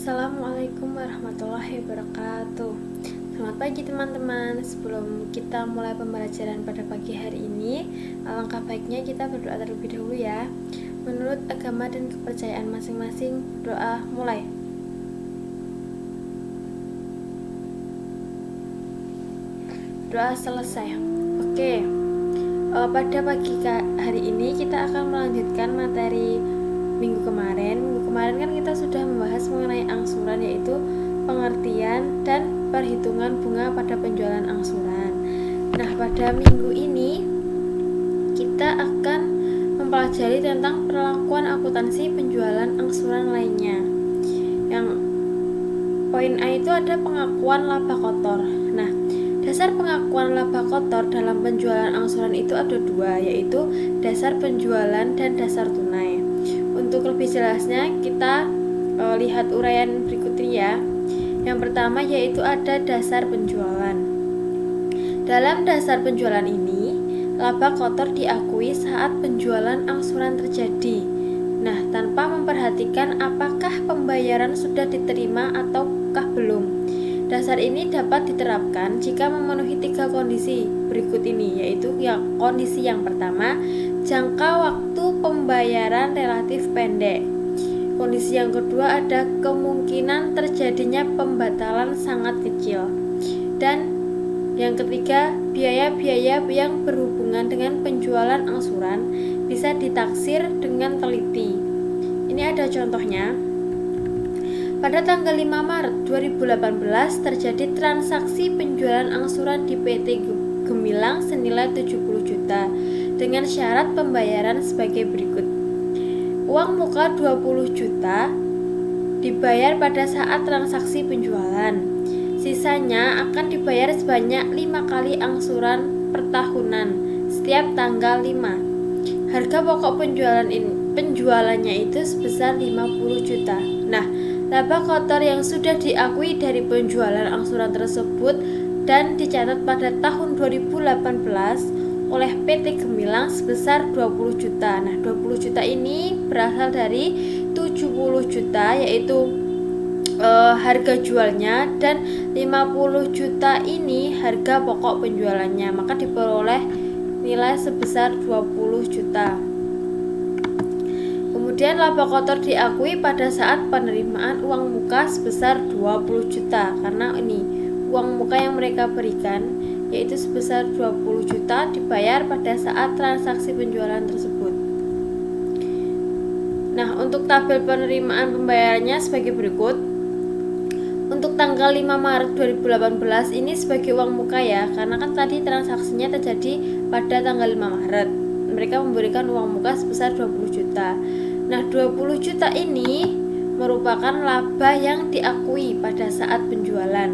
Assalamualaikum warahmatullahi wabarakatuh. Selamat pagi teman-teman. Sebelum kita mulai pembelajaran pada pagi hari ini, alangkah baiknya kita berdoa terlebih dahulu ya. Menurut agama dan kepercayaan masing-masing, doa mulai. Doa selesai. Oke. Pada pagi hari ini kita akan melanjutkan materi minggu kemarin kan kita sudah membahas mengenai angsuran, yaitu pengertian dan perhitungan bunga pada penjualan angsuran. Nah, pada minggu ini kita akan mempelajari tentang perlakuan akuntansi penjualan angsuran lainnya. Yang poin A itu ada pengakuan laba kotor. Nah, dasar pengakuan laba kotor dalam penjualan angsuran itu ada dua, yaitu dasar penjualan dan dasar tunai. Untuk lebih jelasnya kita lihat uraian berikut ini ya. Yang pertama yaitu ada dasar penjualan. Dalam dasar penjualan ini, laba kotor diakui saat penjualan angsuran terjadi. Nah, tanpa memperhatikan apakah pembayaran sudah diterima ataukah belum. Dasar ini dapat diterapkan jika memenuhi 3 kondisi berikut ini, yaitu kondisi yang pertama, jangka waktu pembayaran relatif pendek. Kondisi yang kedua ada kemungkinan terjadinya pembatalan sangat kecil. Dan yang ketiga, biaya-biaya yang berhubungan dengan penjualan angsuran bisa ditaksir dengan teliti. Ini ada contohnya. Pada tanggal 5 Maret 2018 terjadi transaksi penjualan angsuran di PT Gemilang senilai 70 juta dengan syarat pembayaran sebagai berikut. Uang muka 20 juta dibayar pada saat transaksi penjualan. Sisanya akan dibayar sebanyak 5 kali angsuran per tahunan setiap tanggal 5. Harga pokok penjualannya itu sebesar 50 juta. Nah, laba kotor yang sudah diakui dari penjualan angsuran tersebut dan dicatat pada tahun 2018 oleh PT Gemilang sebesar 20 juta. Nah, 20 juta ini berasal dari 70 juta yaitu harga jualnya, dan 50 juta ini harga pokok penjualannya, maka diperoleh nilai sebesar 20 juta. Kemudian laba kotor diakui pada saat penerimaan uang muka sebesar 20 juta karena ini uang muka yang mereka berikan yaitu sebesar 20 juta dibayar pada saat transaksi penjualan tersebut. Nah, untuk tabel penerimaan pembayarannya sebagai berikut. Untuk tanggal 5 Maret 2018 ini sebagai uang muka ya, karena kan tadi transaksinya terjadi pada tanggal 5 Maret. Mereka memberikan uang muka sebesar 20 juta. Nah, 20 juta ini merupakan laba yang diakui pada saat penjualan.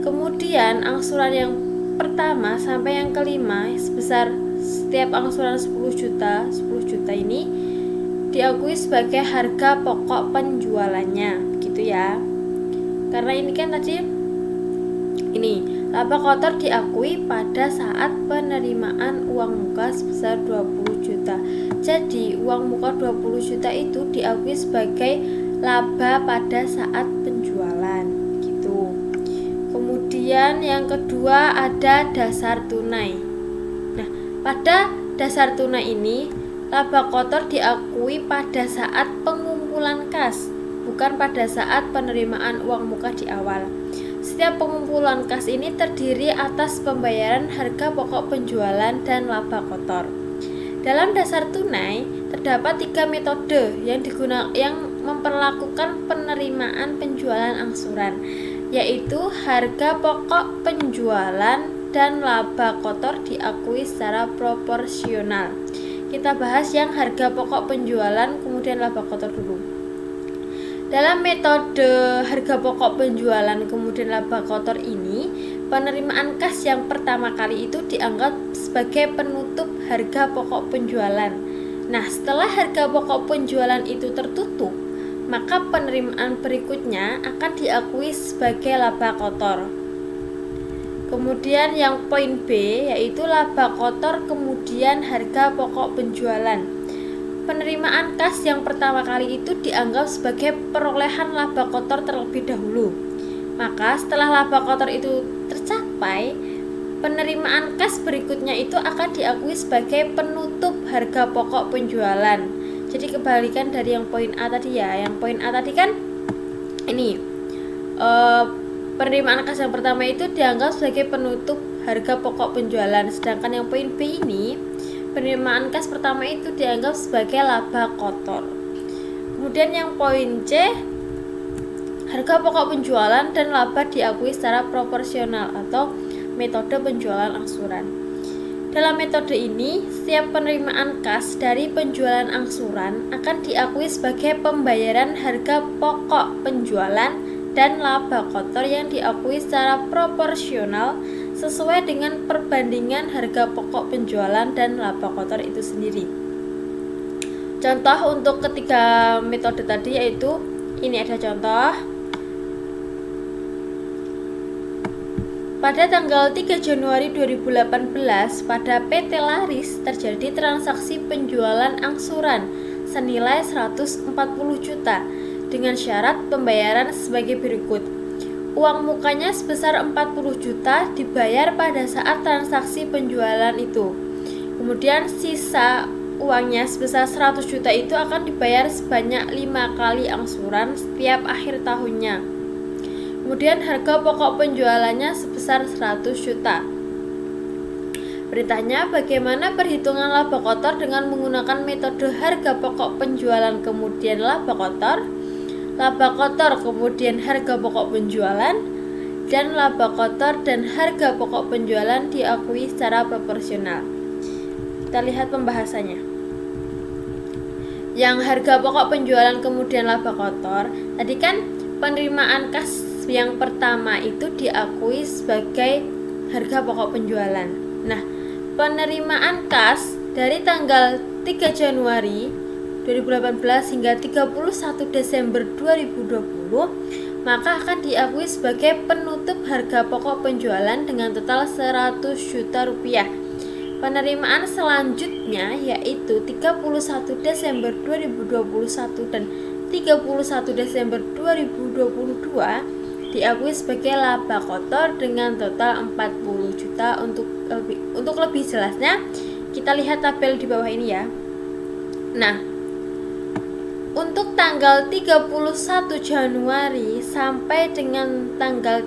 Kemudian angsuran yang pertama sampai yang kelima sebesar setiap angsuran 10 juta ini diakui sebagai harga pokok penjualannya, gitu ya. Karena ini kan tadi ini laba kotor diakui pada saat penerimaan uang muka sebesar 20 juta. Jadi uang muka 20 juta itu diakui sebagai laba pada saat penjualan, gitu. Kemudian yang kedua ada dasar tunai. Nah, pada dasar tunai ini laba kotor diakui pada saat pengumpulan kas, bukan pada saat penerimaan uang muka di awal. Setiap pengumpulan kas ini terdiri atas pembayaran harga pokok penjualan dan laba kotor. Dalam dasar tunai terdapat 3 metode yang memperlakukan penerimaan penjualan angsuran, yaitu harga pokok penjualan dan laba kotor diakui secara proporsional. Kita bahas yang harga pokok penjualan kemudian laba kotor dulu. Dalam metode harga pokok penjualan kemudian laba kotor ini, penerimaan kas yang pertama kali itu dianggap sebagai penutup harga pokok penjualan. Nah, setelah harga pokok penjualan itu tertutup, maka penerimaan berikutnya akan diakui sebagai laba kotor. Kemudian yang poin B yaitu laba kotor kemudian harga pokok penjualan. penerimaan kas yang pertama kali itu dianggap sebagai perolehan laba kotor terlebih dahulu. Maka setelah laba kotor itu tercapai, penerimaan kas berikutnya itu akan diakui sebagai penutup harga pokok penjualan. Jadi kebalikan dari yang poin A tadi ya. Yang poin A tadi kan ini penerimaan kas yang pertama itu dianggap sebagai penutup harga pokok penjualan. Sedangkan yang poin B ini, penerimaan kas pertama itu dianggap sebagai laba kotor. Kemudian yang poin C, harga pokok penjualan dan laba diakui secara proporsional atau metode penjualan angsuran. Dalam metode ini, setiap penerimaan kas dari penjualan angsuran akan diakui sebagai pembayaran harga pokok penjualan dan laba kotor yang diakui secara proporsional sesuai dengan perbandingan harga pokok penjualan dan laba kotor itu sendiri. Contoh untuk ketiga metode tadi yaitu ini ada contoh. Pada tanggal 3 Januari 2018 pada PT Laris terjadi transaksi penjualan angsuran senilai 140 juta dengan syarat pembayaran sebagai berikut. Uang mukanya sebesar 40 juta dibayar pada saat transaksi penjualan itu. Kemudian sisa uangnya sebesar 100 juta itu akan dibayar sebanyak 5 kali angsuran setiap akhir tahunnya. Kemudian harga pokok penjualannya sebesar 100 juta. Bertanya bagaimana perhitungan laba kotor dengan menggunakan metode harga pokok penjualan kemudian laba kotor kemudian harga pokok penjualan, dan laba kotor dan harga pokok penjualan diakui secara proporsional. Kita lihat pembahasannya. Yang harga pokok penjualan kemudian laba kotor, tadi kan penerimaan kas yang pertama itu diakui sebagai harga pokok penjualan. Nah, penerimaan kas dari tanggal 3 Januari 2018 hingga 31 Desember 2020 maka akan diakui sebagai penutup harga pokok penjualan dengan total 100 juta rupiah. Penerimaan selanjutnya yaitu 31 Desember 2021 dan 31 Desember 2022 diakui sebagai laba kotor dengan total 40 juta. Untuk lebih jelasnya kita lihat tabel di bawah ini ya. Nah, untuk tanggal 31 Januari sampai dengan tanggal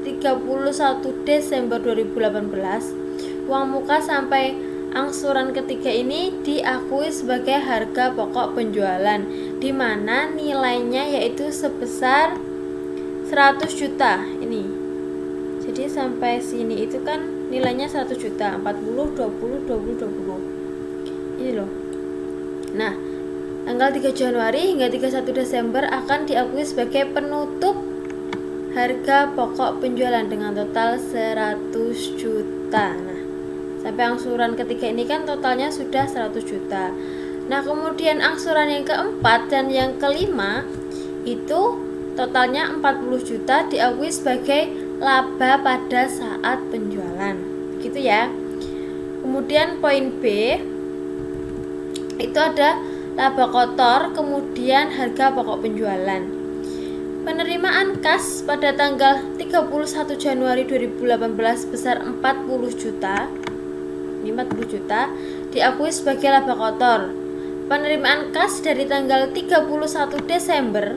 31 Desember 2018, uang muka sampai angsuran ketiga ini diakui sebagai harga pokok penjualan, di mana nilainya yaitu sebesar 100 juta ini. Jadi sampai sini itu kan nilainya 100 juta, 40, 20, 20, 20. Ini loh. Nah, tanggal 3 Januari hingga 31 Desember akan diakui sebagai penutup harga pokok penjualan dengan total 100 juta. Nah, sampai angsuran ketiga ini kan totalnya sudah 100 juta. Nah, kemudian angsuran yang keempat dan yang kelima itu totalnya 40 juta diakui sebagai laba pada saat penjualan. Gitu ya. Kemudian poin B itu ada laba kotor kemudian harga pokok penjualan. Penerimaan kas pada tanggal 31 Januari 2018 sebesar 40 juta. Ini 40 juta diakui sebagai laba kotor. Penerimaan kas dari tanggal 31 Desember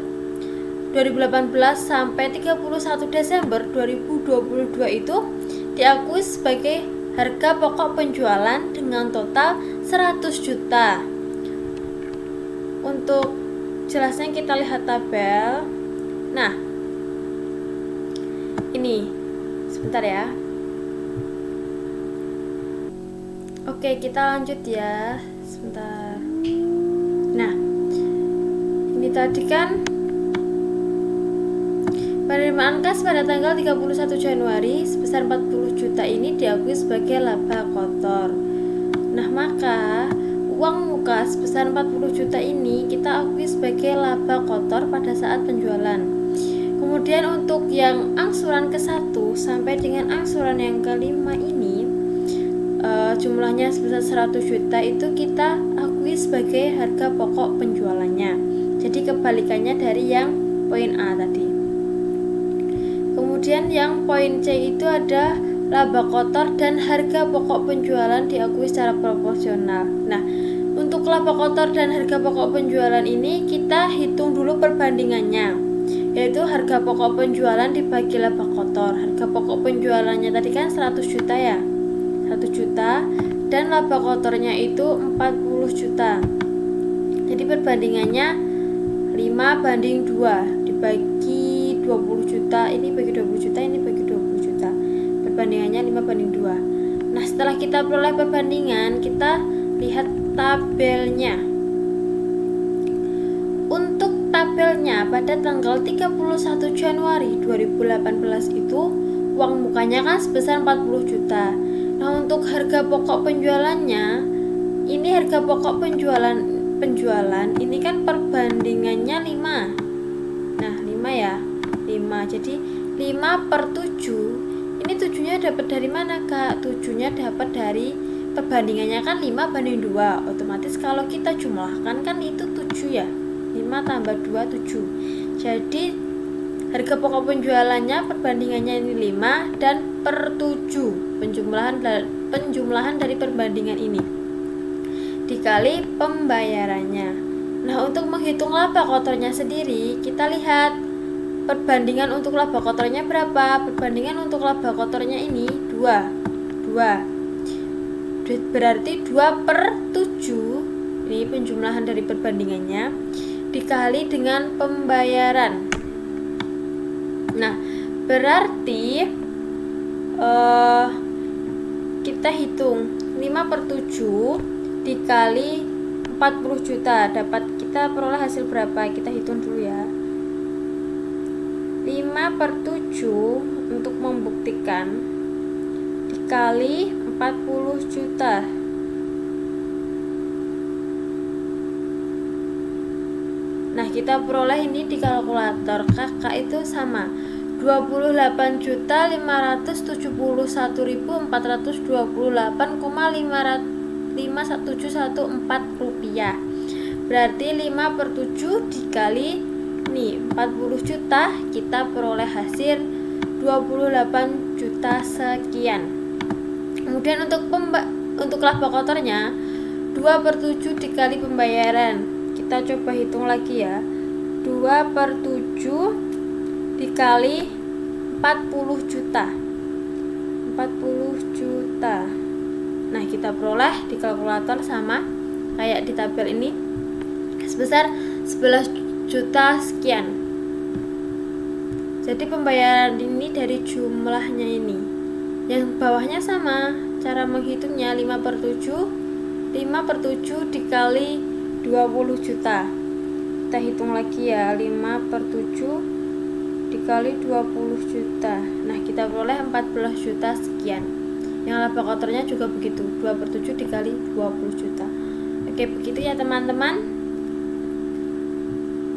2018 sampai 31 Desember 2022 itu diakui sebagai harga pokok penjualan dengan total 100 juta. Untuk jelasnya kita lihat tabel. Nah, ini sebentar ya. Oke, kita lanjut ya. Sebentar. Nah, ini tadi kan penerimaan kas pada tanggal 31 Januari sebesar 40 juta ini diakui sebagai laba kotor. Nah, maka uang muka sebesar 40 juta ini kita akui sebagai laba kotor pada saat penjualan. Kemudian untuk yang angsuran ke-1 sampai dengan angsuran yang ke-5 ini jumlahnya sebesar 100 juta itu kita akui diakui sebagai harga pokok penjualannya. Jadi kebalikannya dari yang poin A tadi. Kemudian yang poin C itu ada laba kotor dan harga pokok penjualan diakui secara proporsional. Nah, untuk laba kotor dan harga pokok penjualan ini kita hitung dulu perbandingannya, yaitu harga pokok penjualan dibagi laba kotor. Harga pokok penjualannya tadi kan 100 juta ya, 100 juta, dan laba kotornya itu 40 juta. Jadi perbandingannya 5:2 dibagi 20 juta, ini bagi 20 juta, ini bagi 20 juta. Perbandingannya 5:2. Nah, setelah kita peroleh perbandingan, kita lihat tabelnya. Untuk tabelnya pada tanggal 31 Januari 2018 itu uang mukanya kan sebesar 40 juta. Nah, untuk harga pokok penjualannya, ini harga pokok penjualan ini kan perbandingannya 5. Nah, 5 ya. 5. Jadi 5/7. Ini 7-nya dapat dari mana, Kak? 7-nya dapat dari perbandingannya kan 5:2. Otomatis kalau kita jumlahkan kan itu 7 ya. 5 tambah 2 7. Jadi harga pokok penjualannya perbandingannya ini 5 dan per 7 penjumlahan dari perbandingan ini dikali pembayarannya. Nah, untuk menghitung laba kotornya sendiri, kita lihat perbandingan untuk laba kotornya berapa. Perbandingan untuk laba kotornya ini 2. Berarti 2/7. Ini penjumlahan dari perbandingannya dikali dengan pembayaran. Nah, berarti kita hitung 5/7 dikali 40 juta, dapat kita peroleh hasil berapa? Kita hitung dulu ya. 5/7 untuk membuktikan dikali 40 juta. Nah, kita peroleh ini di kalkulator. Kakak itu sama 28.571.428,5714 rupiah. Berarti 5/7 dikali nih 40 juta, kita peroleh hasil 28 juta sekian. Kemudian untuk laba kotornya 2/7 dikali pembayaran. Kita coba hitung lagi ya. 2/7 dikali 40 juta. 40 juta. Nah, kita peroleh di kalkulator sama kayak di tabel ini sebesar 11 juta sekian. Jadi pembayaran ini dari jumlahnya ini. Yang bawahnya sama, cara menghitungnya 5/7 dikali 20 juta. Kita hitung lagi ya, 5/7 dikali 20 juta. Nah, kita peroleh 14 juta sekian. Yang laba kotornya juga begitu, 2/7 dikali 20 juta. Oke, begitu ya teman-teman.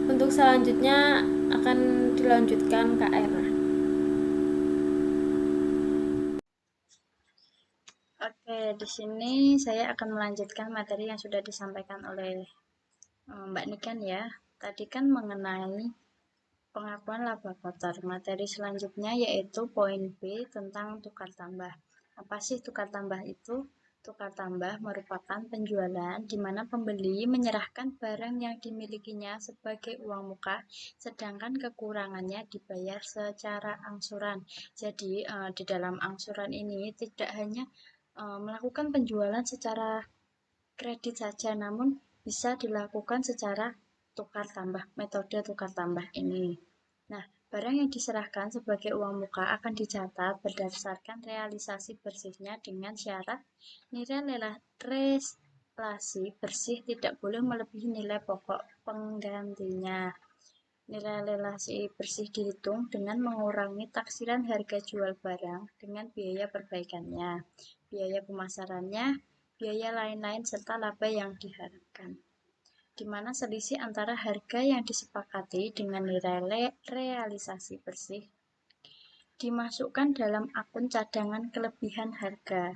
Untuk selanjutnya akan dilanjutkan Kak Erna. Oke, di sini saya akan melanjutkan materi yang sudah disampaikan oleh Mbak Niken ya. Tadi kan mengenai pengakuan laba kotor. Materi selanjutnya yaitu poin B tentang tukar tambah. Apa sih tukar tambah itu? Tukar tambah merupakan penjualan di mana pembeli menyerahkan barang yang dimilikinya sebagai uang muka, sedangkan kekurangannya dibayar secara angsuran. Jadi di dalam angsuran ini tidak hanya melakukan penjualan secara kredit saja, namun bisa dilakukan secara tukar tambah, metode tukar tambah ini. Nah, barang yang diserahkan sebagai uang muka akan dicatat berdasarkan realisasi bersihnya dengan syarat nilai relasi bersih tidak boleh melebihi nilai pokok penggantinya. Nilai relasi bersih dihitung dengan mengurangi taksiran harga jual barang dengan biaya perbaikannya, biaya pemasarannya, biaya lain-lain, serta laba yang diharapkan. Di mana selisih antara harga yang disepakati dengan nilai realisasi bersih dimasukkan dalam akun cadangan kelebihan harga.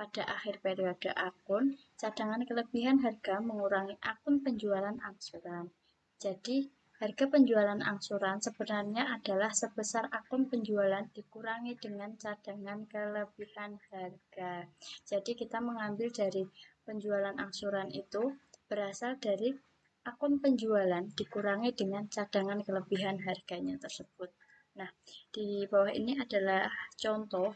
pada akhir periode akun, cadangan kelebihan harga mengurangi akun penjualan angsuran. Jadi, harga penjualan angsuran sebenarnya adalah sebesar akun penjualan dikurangi dengan cadangan kelebihan harga. Jadi, kita mengambil dari penjualan angsuran itu berasal dari akun penjualan dikurangi dengan cadangan kelebihan harganya tersebut. Nah, di bawah ini adalah contoh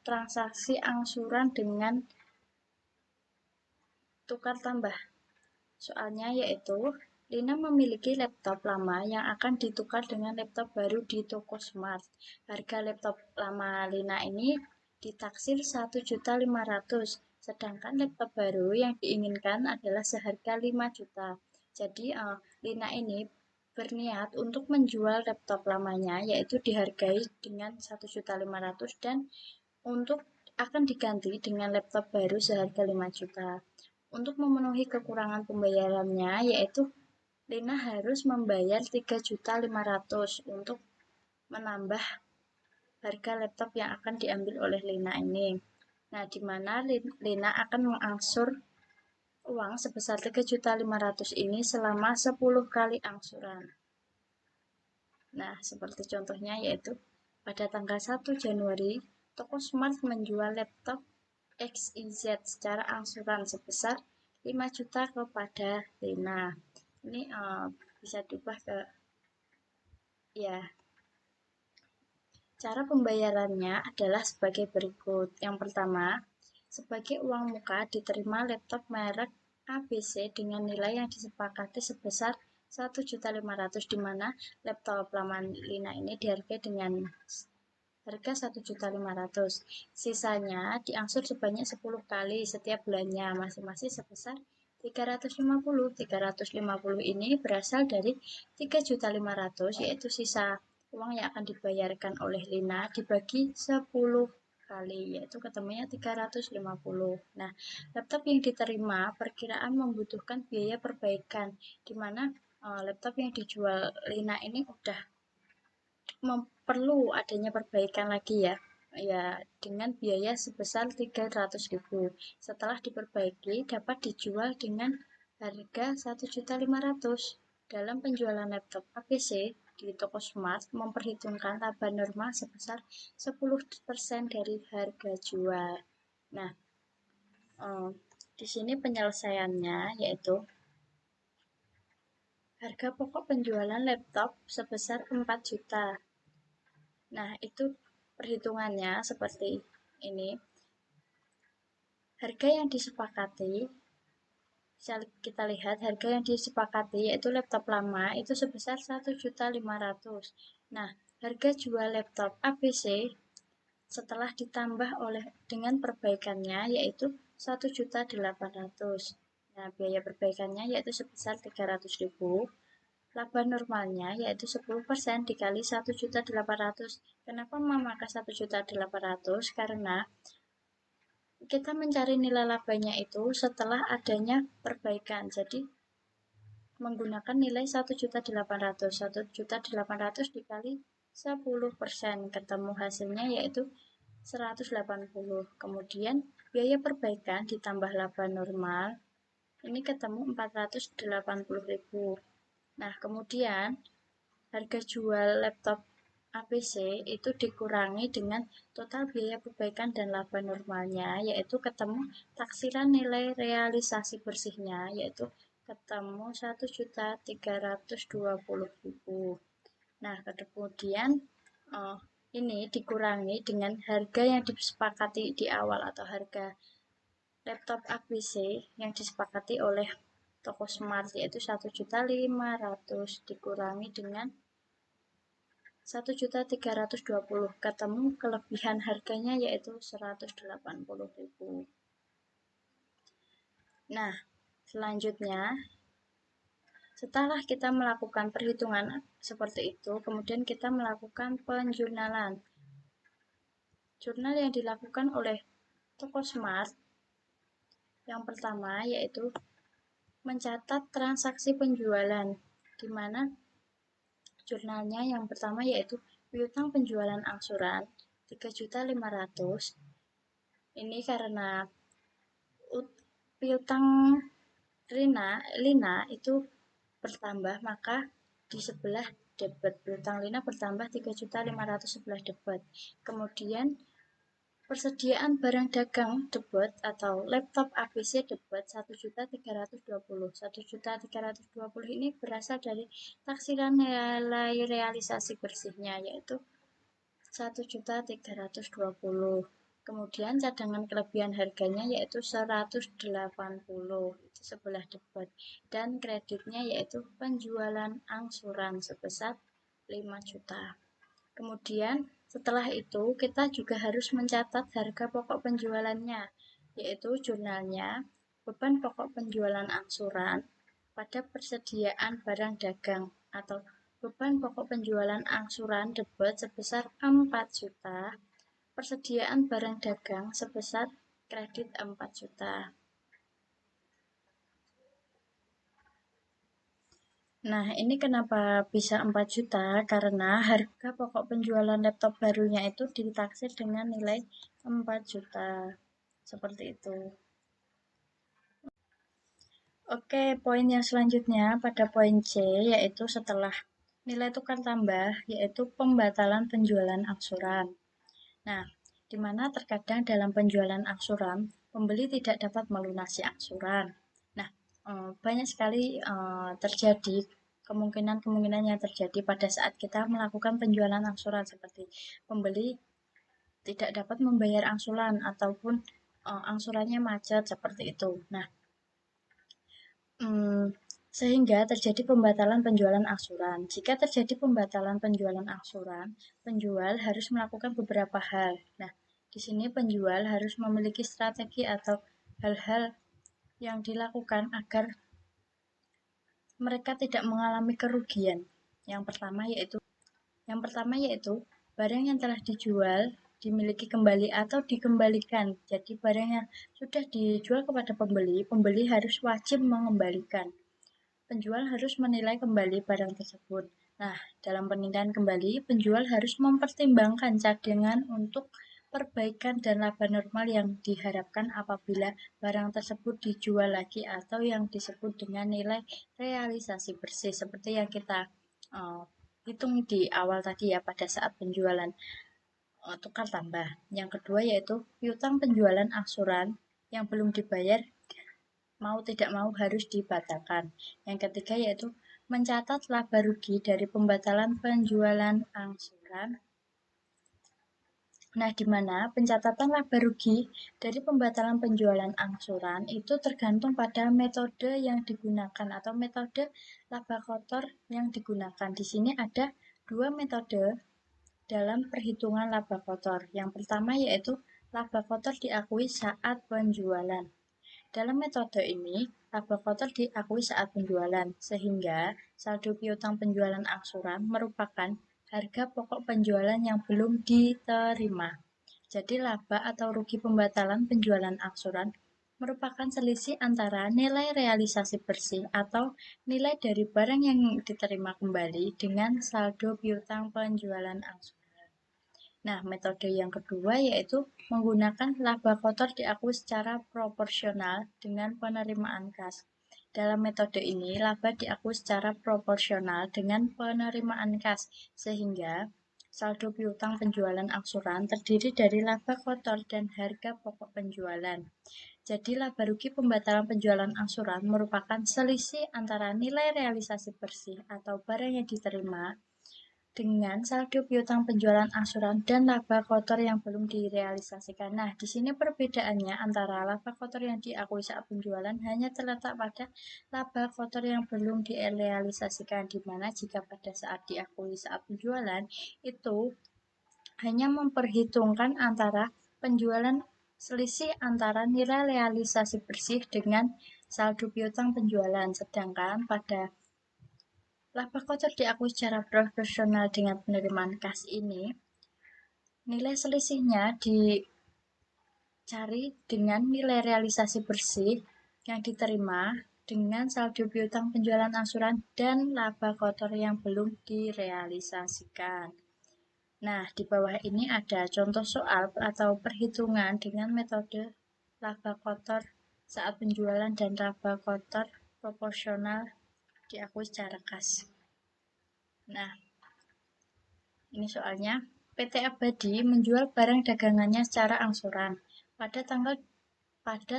transaksi angsuran dengan tukar tambah. Soalnya yaitu, Lina memiliki laptop lama yang akan ditukar dengan laptop baru di toko smart. Harga laptop lama Lina ini ditaksir 1.500.000, sedangkan laptop baru yang diinginkan adalah seharga 5 juta. Jadi Lina ini berniat untuk menjual laptop lamanya yaitu dihargai dengan 1.500.000 dan untuk akan diganti dengan laptop baru seharga 5 juta. Untuk memenuhi kekurangan pembayarannya yaitu Lina harus membayar 3.500.000 untuk menambah harga laptop yang akan diambil oleh Lina ini. Nah, di mana Lina akan mengangsur uang sebesar 3.500.000 ini selama 10 kali angsuran. Nah, seperti contohnya yaitu pada tanggal 1 Januari, toko Smart menjual laptop XYZ secara angsuran sebesar 5 juta kepada Lina. Ini bisa diubah ke ya. Cara pembayarannya adalah sebagai berikut. Yang pertama, sebagai uang muka diterima laptop merek ABC dengan nilai yang disepakati sebesar 1.500.000 di mana laptop lama Lina ini dihargai dengan harga 1.500.000. Sisanya diangsur sebanyak 10 kali setiap bulannya, masing-masing sebesar 350. 350 ini berasal dari 3.500.000 yaitu sisa uang yang akan dibayarkan oleh Lina dibagi 10 kali, yaitu ketemunya 350. Nah, laptop yang diterima perkiraan membutuhkan biaya perbaikan, di mana laptop yang dijual Lina ini udah perlu adanya perbaikan lagi ya. Ya, dengan biaya sebesar 300.000. Setelah diperbaiki dapat dijual dengan harga 1.500.000. Dalam penjualan laptop ABC di toko Smart memperhitungkan laba normal sebesar 10% dari harga jual. Nah, di sini penyelesaiannya yaitu harga pokok penjualan laptop sebesar 4 juta. Nah, itu perhitungannya seperti ini. Harga yang disepakati, kita lihat harga yang disepakati yaitu laptop lama itu sebesar 1.500.000. Nah, harga jual laptop ABC setelah ditambah dengan perbaikannya yaitu 1.800.000. Nah, biaya perbaikannya yaitu sebesar 300.000. Laba normalnya yaitu 10% dikali 1.800.000. Kenapa memakai 1.800.000? Karena kita mencari nilai labanya itu setelah adanya perbaikan. Jadi menggunakan nilai 1.800.000. 1.800.000 dikali 10%, ketemu hasilnya yaitu 180. Kemudian biaya perbaikan ditambah laba normal ini ketemu 480.000. Nah, kemudian harga jual laptop ABC itu dikurangi dengan total biaya perbaikan dan laba normalnya, yaitu ketemu taksiran nilai realisasi bersihnya, yaitu ketemu 1.320.000. Nah, kemudian ini dikurangi dengan harga yang disepakati di awal atau harga laptop ABC yang disepakati oleh toko Smart yaitu 1.500.000 dikurangi dengan 1.320.000, ketemu kelebihan harganya yaitu 180.000. Nah, selanjutnya setelah kita melakukan perhitungan seperti itu, kemudian kita melakukan penjurnalan. Jurnal yang dilakukan oleh toko Smart yang pertama yaitu mencatat transaksi penjualan, di mana jurnalnya yang pertama yaitu piutang penjualan angsuran. 3.500.000. Ini karena piutang Lina itu bertambah, maka di sebelah debit piutang Lina bertambah 3.511.000 debit. Kemudian persediaan barang dagang debit atau laptop ABC debit 1.320.000. 1.320.000 ini berasal dari taksiran nilai realisasi bersihnya, yaitu 1.320.000. Kemudian cadangan kelebihan harganya yaitu 180, itu sebelah debit. Dan kreditnya yaitu penjualan angsuran sebesar 5 juta. Kemudian setelah itu kita juga harus mencatat harga pokok penjualannya, yaitu jurnalnya beban pokok penjualan angsuran pada persediaan barang dagang atau beban pokok penjualan angsuran debit sebesar 4 juta, persediaan barang dagang sebesar kredit 4 juta. Nah, ini kenapa bisa 4 juta? Karena harga pokok penjualan laptop barunya itu ditaksir dengan nilai 4 juta. Seperti itu. Oke, poin yang selanjutnya pada poin C, yaitu setelah nilai tukar tambah, yaitu pembatalan penjualan angsuran. Nah, di mana terkadang dalam penjualan angsuran, pembeli tidak dapat melunasi angsuran. Nah, banyak sekali terjadi kemungkinan yang terjadi pada saat kita melakukan penjualan angsuran, seperti pembeli tidak dapat membayar angsuran ataupun angsurannya macet, seperti itu. Nah, sehingga terjadi pembatalan penjualan angsuran. Jika terjadi pembatalan penjualan angsuran, penjual harus melakukan beberapa hal. Nah, di sini penjual harus memiliki strategi atau hal-hal yang dilakukan agar mereka tidak mengalami kerugian. Yang pertama yaitu barang yang telah dijual dimiliki kembali atau dikembalikan. Jadi barang yang sudah dijual kepada pembeli, pembeli harus wajib mengembalikan. Penjual harus menilai kembali barang tersebut. Nah, dalam penilaian kembali, penjual harus mempertimbangkan cadangan untuk perbaikan dan laba normal yang diharapkan apabila barang tersebut dijual lagi atau yang disebut dengan nilai realisasi bersih seperti yang kita hitung di awal tadi ya pada saat penjualan tukar tambah. Yang kedua yaitu piutang penjualan angsuran yang belum dibayar mau tidak mau harus dibatalkan. Yang ketiga yaitu mencatat laba rugi dari pembatalan penjualan angsuran. Nah, di mana pencatatan laba rugi dari pembatalan penjualan angsuran itu tergantung pada metode yang digunakan atau metode laba kotor yang digunakan. Di sini ada dua metode dalam perhitungan laba kotor. Yang pertama yaitu laba kotor diakui saat penjualan. Dalam metode ini, laba kotor diakui saat penjualan, sehingga saldo piutang penjualan angsuran merupakan harga pokok penjualan yang belum diterima. Jadi laba atau rugi pembatalan penjualan angsuran merupakan selisih antara nilai realisasi bersih atau nilai dari barang yang diterima kembali dengan saldo piutang penjualan angsuran. Nah, metode yang kedua yaitu menggunakan laba kotor diakui secara proporsional dengan penerimaan kas. Dalam metode ini, laba diakui secara proporsional dengan penerimaan kas, sehingga saldo piutang penjualan angsuran terdiri dari laba kotor dan harga pokok penjualan. Jadi, laba rugi pembatalan penjualan angsuran merupakan selisih antara nilai realisasi bersih atau barang yang diterima dengan saldo piutang penjualan angsuran dan laba kotor yang belum direalisasikan. Nah, di sini perbedaannya antara laba kotor yang diakui saat penjualan hanya terletak pada laba kotor yang belum direalisasikan, di mana jika pada saat diakui saat penjualan itu hanya memperhitungkan antara penjualan selisih antara nilai realisasi bersih dengan saldo piutang penjualan, sedangkan pada laba kotor diakui secara proporsional dengan penerimaan kas ini, nilai selisihnya dicari dengan nilai realisasi bersih yang diterima dengan saldo piutang penjualan angsuran dan laba kotor yang belum direalisasikan. Nah, di bawah ini ada contoh soal atau perhitungan dengan metode laba kotor saat penjualan dan laba kotor proporsional diakui secara kas. Nah, ini soalnya. PT Abadi menjual barang dagangannya secara angsuran. Pada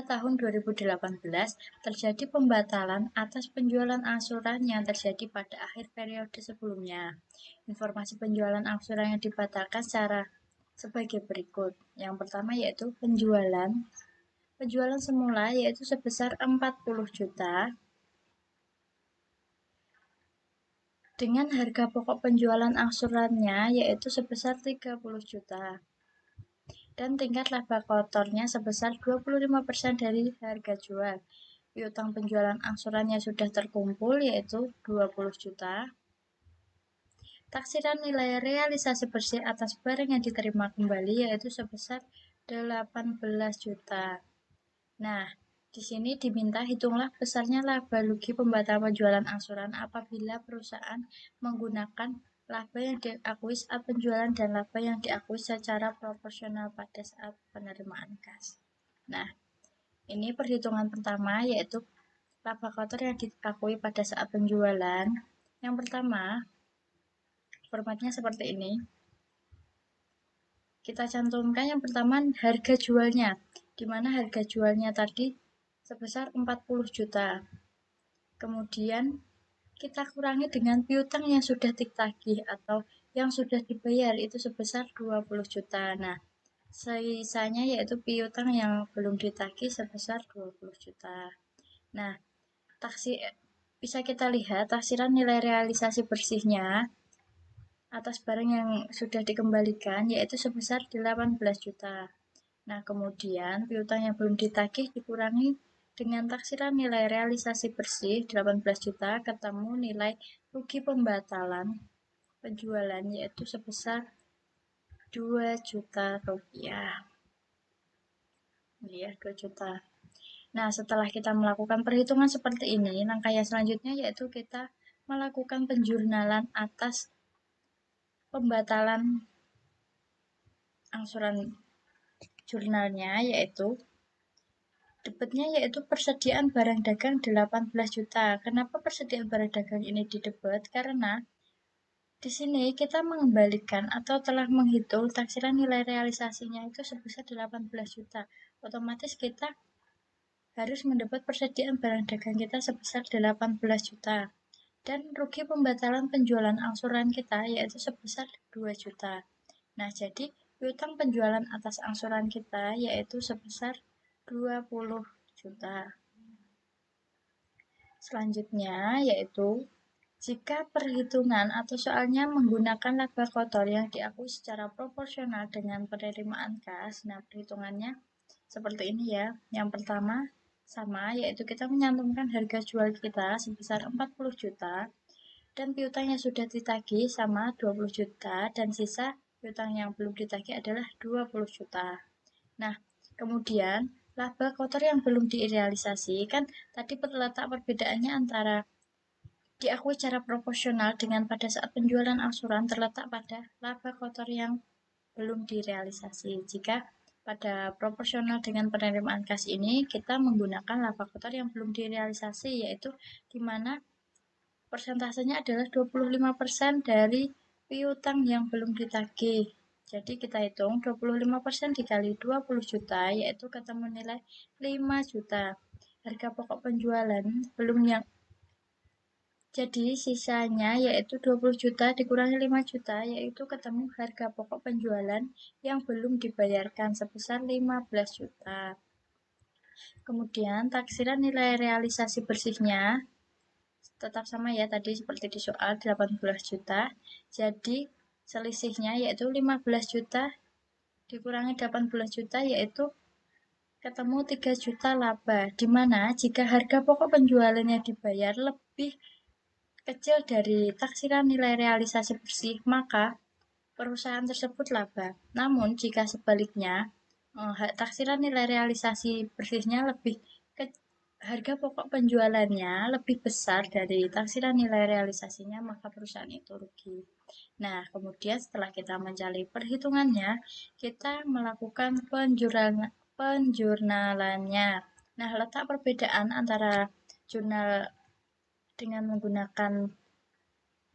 tahun 2018, terjadi pembatalan atas penjualan angsuran yang terjadi pada akhir periode sebelumnya. Informasi penjualan angsuran yang dibatalkan sebagai berikut. Yang pertama yaitu penjualan semula yaitu sebesar 40 juta dengan harga pokok penjualan angsurannya yaitu sebesar 30 juta. Dan tingkat laba kotornya sebesar 25% dari harga jual. Piutang penjualan angsurannya sudah terkumpul yaitu 20 juta. Taksiran nilai realisasi bersih atas barang yang diterima kembali yaitu sebesar 18 juta. Nah, di sini diminta hitunglah besarnya laba rugi pembatal penjualan angsuran apabila perusahaan menggunakan laba yang diakui saat penjualan dan laba yang diakui secara proporsional pada saat penerimaan kas. Nah, ini perhitungan pertama yaitu laba kotor yang diakui pada saat penjualan. Yang pertama, formatnya seperti ini. Kita cantumkan yang pertama harga jualnya, di mana harga jualnya tadi sebesar 40 juta. Kemudian kita kurangi dengan piutang yang sudah ditagih atau yang sudah dibayar itu sebesar 20 juta. Nah, sisanya yaitu piutang yang belum ditagih sebesar 20 juta. Nah, bisa kita lihat taksiran nilai realisasi bersihnya atas barang yang sudah dikembalikan yaitu sebesar 18 juta. Nah, kemudian piutang yang belum ditagih dikurangi dengan taksiran nilai realisasi bersih 18 juta ketemu nilai rugi pembatalan penjualan yaitu sebesar 2 juta rupiah. Ya, 2 juta. Nah, setelah kita melakukan perhitungan seperti ini, langkah yang selanjutnya yaitu kita melakukan penjurnalan atas pembatalan angsuran jurnalnya yaitu debetnya yaitu persediaan barang dagang 18 juta. Kenapa persediaan barang dagang ini didebet? Karena di sini kita mengembalikan atau telah menghitung taksiran nilai realisasinya itu sebesar 18 juta. Otomatis kita harus mendapat persediaan barang dagang kita sebesar 18 juta. Dan rugi pembatalan penjualan angsuran kita yaitu sebesar 2 juta. Nah, jadi piutang penjualan atas angsuran kita yaitu sebesar 20 juta. Selanjutnya yaitu jika perhitungan atau soalnya menggunakan laba kotor yang diakui secara proporsional dengan penerimaan kas. Nah, perhitungannya seperti ini ya. Yang pertama sama yaitu kita menyantumkan harga jual kita sebesar 40 juta dan piutang yang sudah ditagih sama 20 juta dan sisa piutang yang belum ditagih adalah 20 juta. Nah, kemudian laba kotor yang belum direalisasi kan tadi terletak perbedaannya antara diakui secara proporsional dengan pada saat penjualan angsuran terletak pada laba kotor yang belum direalisasi. Jika pada proporsional dengan penerimaan kas ini kita menggunakan laba kotor yang belum direalisasi yaitu di mana persentasenya adalah 25% dari piutang yang belum ditagih. Jadi kita hitung 25% dikali 20 juta yaitu ketemu nilai 5 juta. Harga pokok penjualan belum yang jadi sisanya yaitu 20 juta dikurangi 5 juta yaitu ketemu harga pokok penjualan yang belum dibayarkan sebesar 15 juta. Kemudian taksiran nilai realisasi bersihnya tetap sama ya tadi seperti di soal 18 juta. Jadi selisihnya yaitu 15 juta dikurangi 18 juta yaitu ketemu 3 juta laba. Dimana jika harga pokok penjualannya dibayar lebih kecil dari taksiran nilai realisasi bersih, maka perusahaan tersebut laba. Namun jika sebaliknya taksiran nilai realisasi bersihnya harga pokok penjualannya lebih besar dari taksiran nilai realisasinya, maka perusahaan itu rugi. Nah, kemudian setelah kita mencari perhitungannya, kita melakukan penjurnalannya. Nah, letak perbedaan antara jurnal dengan menggunakan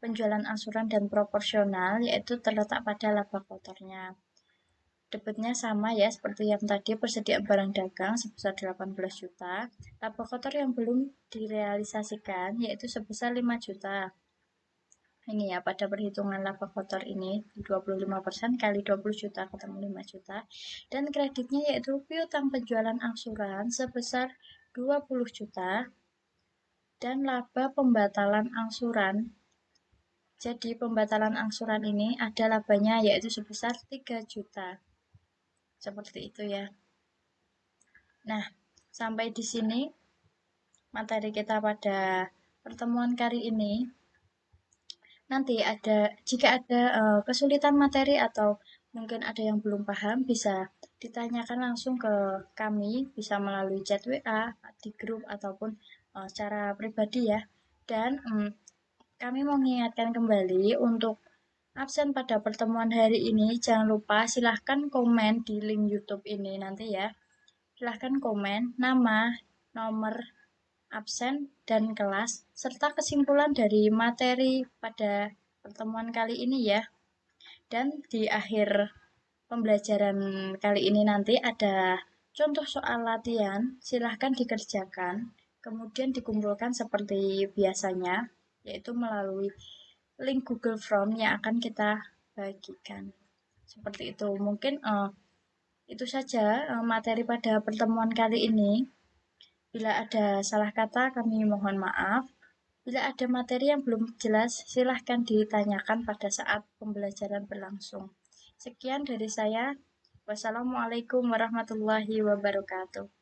penjualan angsuran dan proporsional yaitu terletak pada laba kotornya. Debitnya sama ya seperti yang tadi, persediaan barang dagang sebesar 18 juta, laba kotor yang belum direalisasikan yaitu sebesar 5 juta. Ini ya, pada perhitungan laba kotor ini 25% kali 20 juta ketemu 5 juta. Dan kreditnya yaitu piutang penjualan angsuran sebesar 20 juta dan laba pembatalan angsuran. Jadi pembatalan angsuran ini ada labanya yaitu sebesar 3 juta. Seperti itu ya. Nah, sampai di sini materi kita pada pertemuan kali ini. Nanti jika ada kesulitan materi atau mungkin ada yang belum paham, bisa ditanyakan langsung ke kami, bisa melalui chat WA di grup ataupun secara pribadi ya. Dan kami mau mengingatkan kembali untuk absen pada pertemuan hari ini, jangan lupa silahkan komen di link YouTube ini nanti ya. Silahkan komen nama, nomor absen, dan kelas, serta kesimpulan dari materi pada pertemuan kali ini ya. Dan di akhir pembelajaran kali ini nanti ada contoh soal latihan, silahkan dikerjakan, kemudian dikumpulkan seperti biasanya, yaitu melalui link Google Form yang akan kita bagikan. Seperti itu, mungkin itu saja materi pada pertemuan kali ini. Bila ada salah kata, kami mohon maaf. Bila ada materi yang belum jelas, silahkan ditanyakan pada saat pembelajaran berlangsung. Sekian dari saya. Wassalamualaikum warahmatullahi wabarakatuh.